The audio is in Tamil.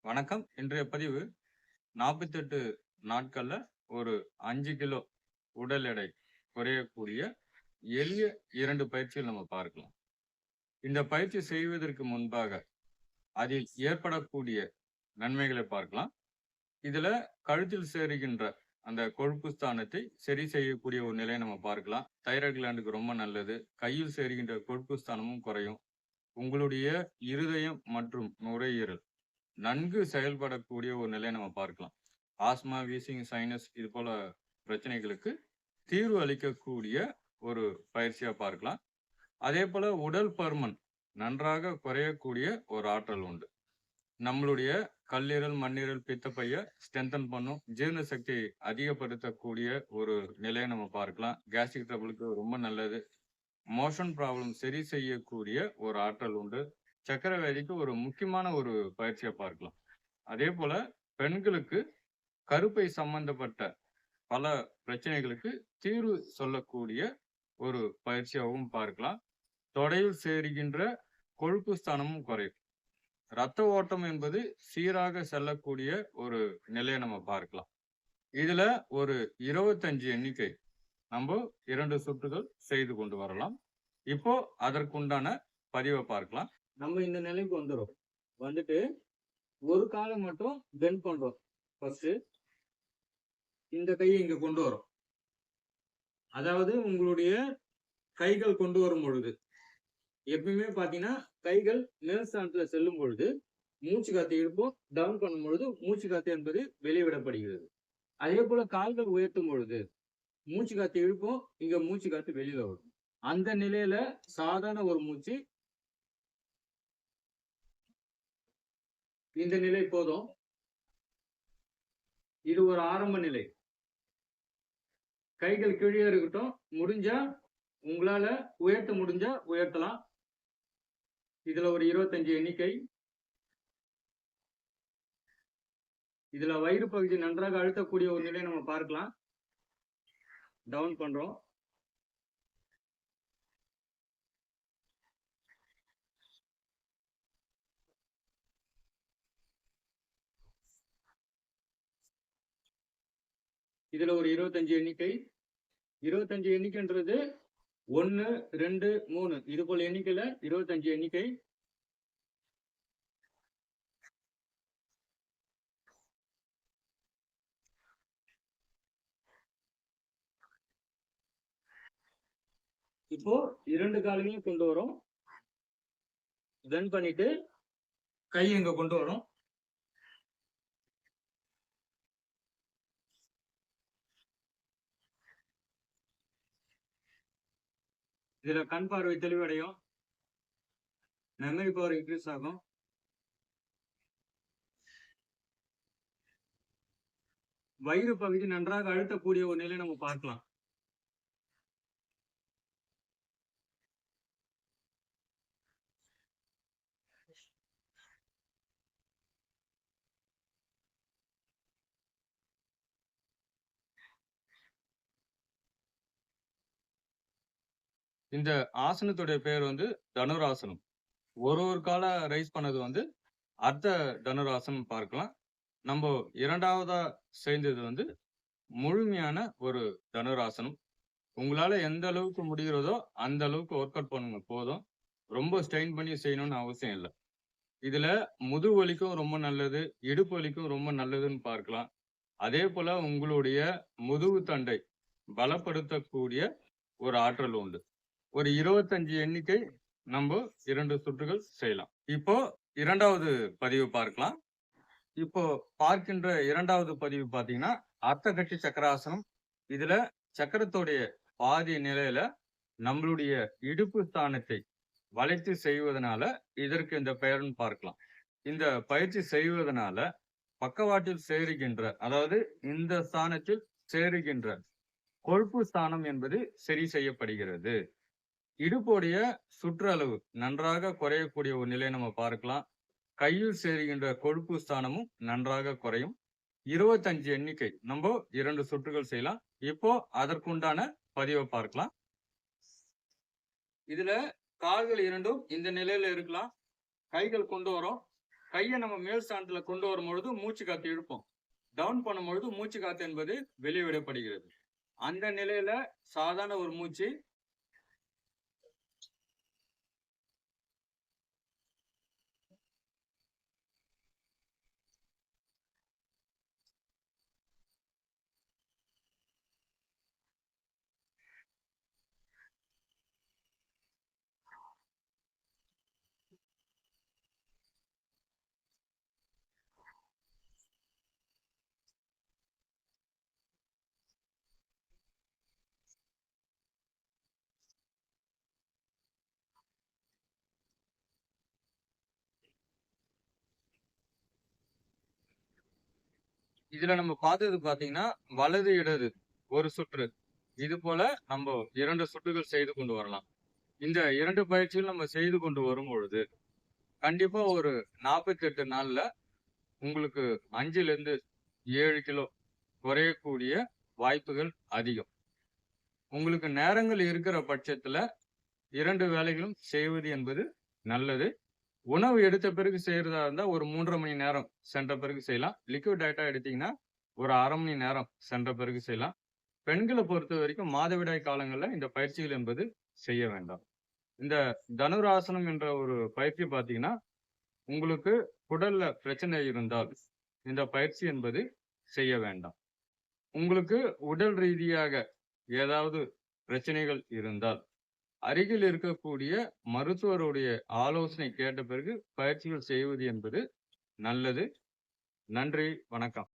வணக்கம். இன்றைய பதிவு 48 நாட்கள்ல ஒரு 5 கிலோ உடல் எடை குறையக்கூடிய எளிய 2 பயிற்சிகள் நம்ம பார்க்கலாம். இந்த பயிற்சி செய்வதற்கு முன்பாக அதில் ஏற்படக்கூடிய நன்மைகளை பார்க்கலாம். இதுல கழுத்தில் சேருகின்ற அந்த கொழுப்பு ஸ்தானத்தை சரி செய்யக்கூடிய ஒரு நிலையை நம்ம பார்க்கலாம். தைராய்டு கிளாண்டுக்கு ரொம்ப நல்லது. கையில் சேருகின்ற கொழுப்பு ஸ்தானமும் குறையும். உங்களுடைய இருதயம் மற்றும் நுரையீரல் நன்கு செயல்படக்கூடிய ஒரு நிலையை நம்ம பார்க்கலாம். ஆஸ்மா, வீசிங், சைனஸ் இது போல பிரச்சனைகளுக்கு தீர்வு அளிக்கக்கூடிய ஒரு பயிற்சியா பார்க்கலாம். அதே போல உடல் பருமன் நன்றாக குறையக்கூடிய ஒரு ஆற்றல் உண்டு. நம்மளுடைய கல்லீரல், மண்ணீரல், பித்தப்பைய ஸ்ட்ரென்தன் பண்ணும். ஜீரண சக்தியை அதிகப்படுத்தக்கூடிய ஒரு நிலையை நம்ம பார்க்கலாம். கேஸ்ட்ரிக் ட்ரபிளுக்கு ரொம்ப நல்லது. மோஷன் ப்ராப்ளம் சரி செய்யக்கூடிய ஒரு ஆற்றல் உண்டு. சக்கரை வியாதிக்கு ஒரு முக்கியமான ஒரு பயிற்சியை பார்க்கலாம். அதே போல பெண்களுக்கு கருப்பை சம்பந்தப்பட்ட பல பிரச்சனைகளுக்கு தீர்வு சொல்லக்கூடிய ஒரு பயிற்சியாகவும் பார்க்கலாம். தொடையில் சேருகின்ற கொழுப்பு ஸ்தானமும் குறையும். இரத்த ஓட்டம் என்பது சீராக செல்லக்கூடிய ஒரு நிலையை நம்ம பார்க்கலாம். இதுல ஒரு 25 எண்ணிக்கை நம்ம 2 சுற்றுகள் செய்து கொண்டு வரலாம். இப்போ அதற்குண்டான பதிவை பார்க்கலாம். நம்ம இந்த நிலைக்கு வந்துடும். வந்துட்டு ஒரு காலை மட்டும் பெண்ட் பண்றோம். ஃபர்ஸ்ட் இந்த கையை இங்க கொண்டு வரோம். அதாவது உங்களுடைய கைகள் கொண்டு வரும் பொழுது எப்பயுமே பாத்தீங்கன்னா கைகள் மேல்ஸ்தானத்துல செல்லும் பொழுது மூச்சு காத்து இழுப்போம். டவுன் பண்ணும் பொழுது மூச்சு காத்து என்பது வெளிவிடப்படுகிறது. அதே போல கால்கள் உயர்த்தும் பொழுது மூச்சு காத்து இழுப்போம். இங்க மூச்சு காத்து வெளியில வரும். அந்த நிலையில சாதாரண ஒரு மூச்சு. இந்த நிலை போதும். இது ஒரு ஆரம்ப நிலை. கைகள் கீழே இருக்கட்டும். முடிஞ்சா உங்களால உயர்த்த முடிஞ்சா உயர்த்தலாம். இதுல ஒரு 25 எண்ணிக்கை. இதுல வயிறு பகுதி நன்றாக அழுத்தக்கூடிய ஒரு நிலை நம்ம பார்க்கலாம். டவுன் பண்றோம். இதுல ஒரு 25 எண்ணிக்கை. 25 எண்ணிக்கைன்றது 1, 2, 3 இது போல எண்ணிக்கையில 25 எண்ணிக்கை. இப்போ 2 காலையும் கொண்டு வரோம். பெண்ட் பண்ணிட்டு கை இங்க கொண்டு வரோம். இதுல கண் பார்வை தெளிவடையும். மெமரி பவர் இன்க்ரீஸ் ஆகும். வயிறு பகுதி நன்றாக அழுத்தக்கூடிய ஒரு நிலை நம்ம பார்க்கலாம். இந்த ஆசனத்துடைய பேர் வந்து தனுராசனம். ஒரு கால ரைஸ் பண்ணது வந்து அர்த்த தனுராசனம் பார்க்கலாம். நம்ம இரண்டாவதா செய்தது வந்து முழுமையான ஒரு தனுராசனம். உங்களால எந்த அளவுக்கு முடிகிறதோ அந்த அளவுக்கு ஒர்க் அவுட் பண்ணுங்க போதும். ரொம்ப ஸ்ட்ரெயின் பண்ணி செய்யணும்னு அவசியம் இல்லை. இதுல முதுகு வலிக்கும் ரொம்ப நல்லது, இடுப்பு வலிக்கும் ரொம்ப நல்லதுன்னு பார்க்கலாம். அதே போல உங்களுடைய முதுகு தண்டை பலப்படுத்தக்கூடிய ஒரு ஆற்றல் உண்டு. ஒரு 25 எண்ணிக்கை நம்ம 2 சுற்றுகள் செய்யலாம். இப்போ இரண்டாவது பதிவு பார்க்கலாம். இப்போ பார்க்கின்ற இரண்டாவது பதிவு பாத்தீங்கன்னா அர்த்த சக்கராசனம். இதுல சக்கரத்துடைய பாதி நிலையில நம்மளுடைய இடுப்பு ஸ்தானத்தை வளைத்து செய்வதனால இதற்கு இந்த பெயர்னு பார்க்கலாம். இந்த பயிற்சி செய்வதனால பக்கவாட்டில் சேருகின்ற, அதாவது இந்த ஸ்தானத்தில் சேருகின்ற கொழுப்பு ஸ்தானம் என்பது சரி செய்யப்படுகிறது. இடுப்புடைய சுற்றளவு நன்றாக குறையக்கூடிய ஒரு நிலையை நம்ம பார்க்கலாம். கையில் சேருகின்ற கொழுப்பு ஸ்தானமும் நன்றாக குறையும். 25 எண்ணிக்கை நம்ம 2 சுற்றுகள் செய்யலாம். இப்போ அதற்குண்டான பதிவை பார்க்கலாம். இதுல கால்கள் இரண்டும் இந்த நிலையில இருக்கலாம். கைகள் கொண்டு வரோம். கையை நம்ம மேல் ஸ்தானத்துல கொண்டு வரும்பொழுது மூச்சு காத்து இழுப்போம். டவுன் பண்ணும்பொழுது மூச்சு காத்து என்பது வெளியே விடப்படுகிறது. அந்த நிலையில சாதாரண ஒரு மூச்சு இதுல நம்ம பார்த்தது பாத்தீங்கன்னா வலது இடது ஒரு சுற்று. இது போல நம்ம 2 சுற்றுகள் செய்து கொண்டு வரலாம். இந்த 2 பயிற்சிகள் நம்ம செய்து கொண்டு வரும் பொழுது கண்டிப்பா ஒரு 48 நாள்ல உங்களுக்கு 5ல இருந்து 7 கிலோ குறையக்கூடிய வாய்ப்புகள் அதிகம். உங்களுக்கு நேரங்கள் இருக்கிற பட்சத்துல 2 வேலைகளும் செய்வது என்பது நல்லது. உணவு எடுத்த பிறகு செய்யறதா இருந்தா ஒரு 3.5 மணி நேரம் சென்ற பிறகு செய்யலாம். லிக்விட் டயட்டா எடுத்தீங்கன்னா ஒரு 1/2 மணி நேரம் சென்ற பிறகு செய்யலாம். பெண்களை பொறுத்த வரைக்கும் மாதவிடாய் காலங்கள்ல இந்த பயிற்சிகள் என்பது செய்ய வேண்டாம். இந்த தனுராசனம் என்ற ஒரு பயிற்சி பார்த்தீங்கன்னா, உங்களுக்கு குடல்ல பிரச்சனை இருந்தால் இந்த பயிற்சி என்பது செய்ய வேண்டாம். உங்களுக்கு உடல் ரீதியாக ஏதாவது பிரச்சனைகள் இருந்தால் அருகில் இருக்கக்கூடிய மருத்துவருடைய ஆலோசனை கேட்ட பிறகு பயிற்சிகள் செய்வது என்பது நல்லது. நன்றி, வணக்கம்.